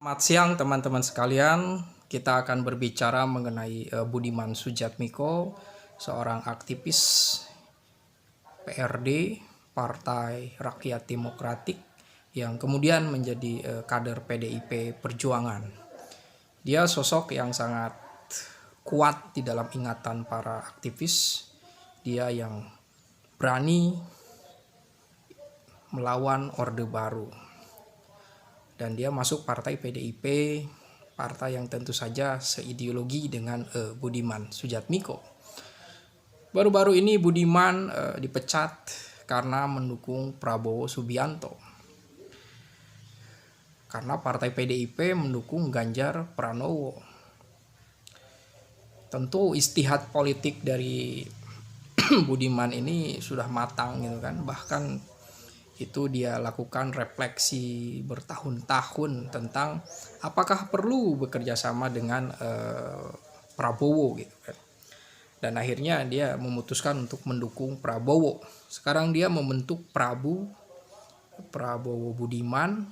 Selamat siang teman-teman sekalian. Kita akan berbicara mengenai Budiman Sujatmiko, seorang aktivis PRD Partai Rakyat Demokratik yang kemudian menjadi kader PDIP Perjuangan. Dia sosok yang sangat kuat di dalam ingatan para aktivis. Dia yang berani melawan Orde Baru. Dan dia masuk partai PDIP, partai yang tentu saja seideologi dengan Budiman Sujatmiko. Baru-baru ini Budiman dipecat karena mendukung Prabowo Subianto. Karena partai PDIP mendukung Ganjar Pranowo. Tentu istihad politik dari Budiman ini sudah matang gitu kan. Bahkan itu dia lakukan refleksi bertahun-tahun tentang apakah perlu bekerja sama dengan Prabowo gitu kan. Dan akhirnya dia memutuskan untuk mendukung Prabowo. Sekarang dia membentuk Prabowo Budiman,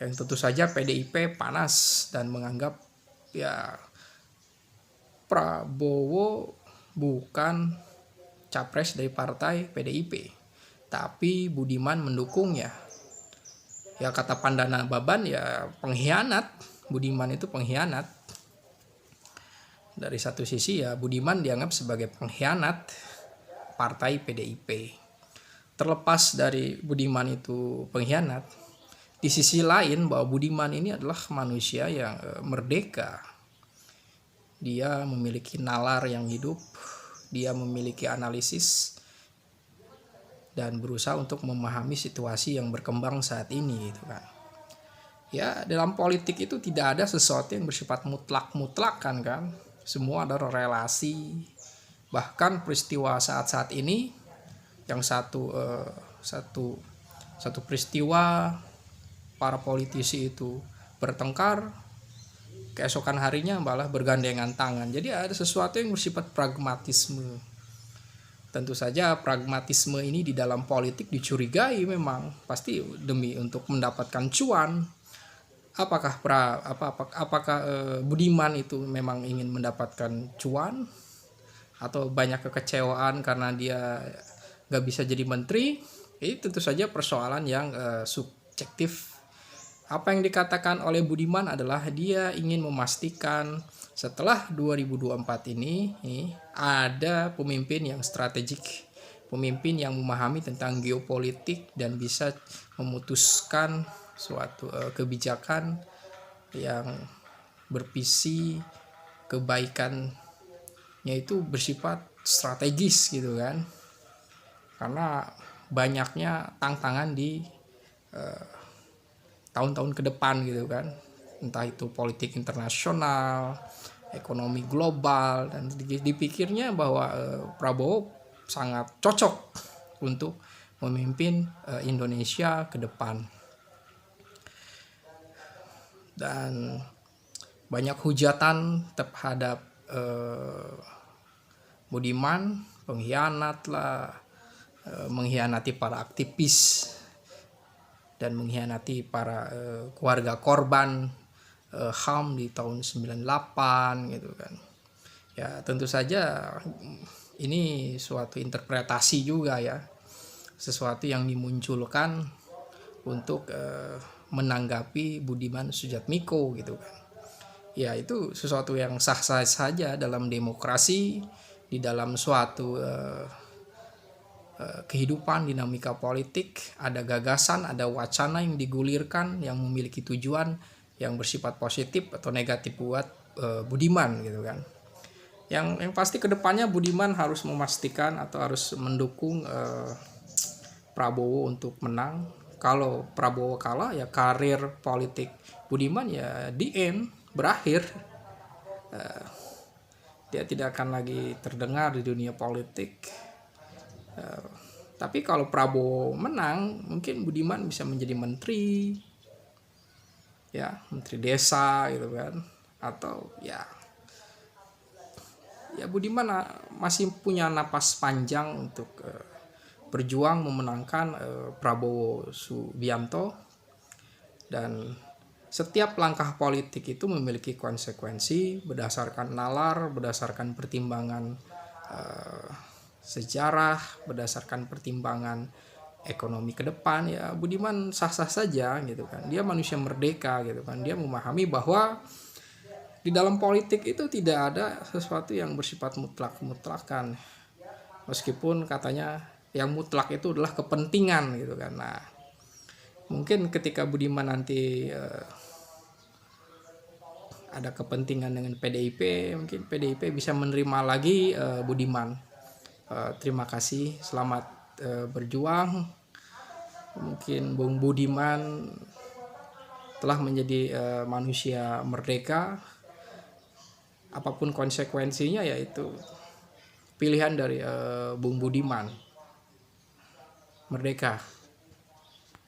yang tentu saja PDIP panas dan menganggap ya Prabowo bukan capres dari partai PDIP, tapi Budiman mendukungnya. Ya kata Pandana Baban ya pengkhianat. Budiman itu pengkhianat. Dari satu sisi ya Budiman dianggap sebagai pengkhianat partai PDIP. Terlepas dari Budiman itu pengkhianat, di sisi lain bahwa Budiman ini adalah manusia yang merdeka. Dia memiliki nalar yang hidup, dia memiliki analisis dan berusaha untuk memahami situasi yang berkembang saat ini gitu kan. Ya dalam politik itu tidak ada sesuatu yang bersifat mutlak-mutlakan kan. Semua adalah relasi. Bahkan peristiwa saat-saat ini yang satu peristiwa para politisi itu bertengkar, keesokan harinya malah bergandengan tangan. Jadi ada sesuatu yang bersifat pragmatisme. Tentu saja pragmatisme ini di dalam politik dicurigai memang pasti demi untuk mendapatkan cuan. Apakah Budiman itu memang ingin mendapatkan cuan atau banyak kekecewaan karena dia gak bisa jadi menteri? Ini tentu saja persoalan yang subjektif. Apa yang dikatakan oleh Budiman adalah dia ingin memastikan setelah 2024 ini ada pemimpin yang strategik, pemimpin yang memahami tentang geopolitik dan bisa memutuskan suatu kebijakan yang bervisi kebaikannya itu bersifat strategis gitu kan. Karena banyaknya tantangan di tahun-tahun ke depan gitu kan, entah itu politik internasional, ekonomi global, dan dipikirnya bahwa Prabowo sangat cocok untuk memimpin Indonesia ke depan. Dan banyak hujatan terhadap Budiman, pengkhianat lah, mengkhianati para aktivis dan mengkhianati para keluarga korban HAM di tahun 98 gitu kan. Ya tentu saja ini suatu interpretasi juga ya, sesuatu yang dimunculkan untuk menanggapi Budiman Sujatmiko gitu kan. Ya itu sesuatu yang sah-sah saja dalam demokrasi, di dalam suatu kehidupan dinamika politik. Ada gagasan, ada wacana yang digulirkan yang memiliki tujuan yang bersifat positif atau negatif buat Budiman gitu kan. Yang pasti kedepannya Budiman harus memastikan atau harus mendukung Prabowo untuk menang. Kalau Prabowo kalah ya karir politik Budiman ya di end, berakhir. Dia tidak akan lagi terdengar di dunia politik. Tapi kalau Prabowo menang, mungkin Budiman bisa menjadi menteri, ya menteri desa gitu kan, atau ya Budiman masih punya napas panjang untuk berjuang memenangkan Prabowo Subianto. Dan setiap langkah politik itu memiliki konsekuensi berdasarkan nalar, berdasarkan pertimbangan sejarah, berdasarkan pertimbangan ekonomi ke depan. Ya Budiman sah-sah saja gitu kan, dia manusia merdeka gitu kan, dia memahami bahwa di dalam politik itu tidak ada sesuatu yang bersifat mutlak-mutlakan, meskipun katanya yang mutlak itu adalah kepentingan gitu kan. Nah mungkin ketika Budiman nanti ada kepentingan dengan PDIP, mungkin PDIP bisa menerima lagi Budiman. Terima kasih, selamat berjuang. Mungkin Bung Budiman telah menjadi manusia merdeka. Apapun konsekuensinya, yaitu pilihan dari Bung Budiman. Merdeka.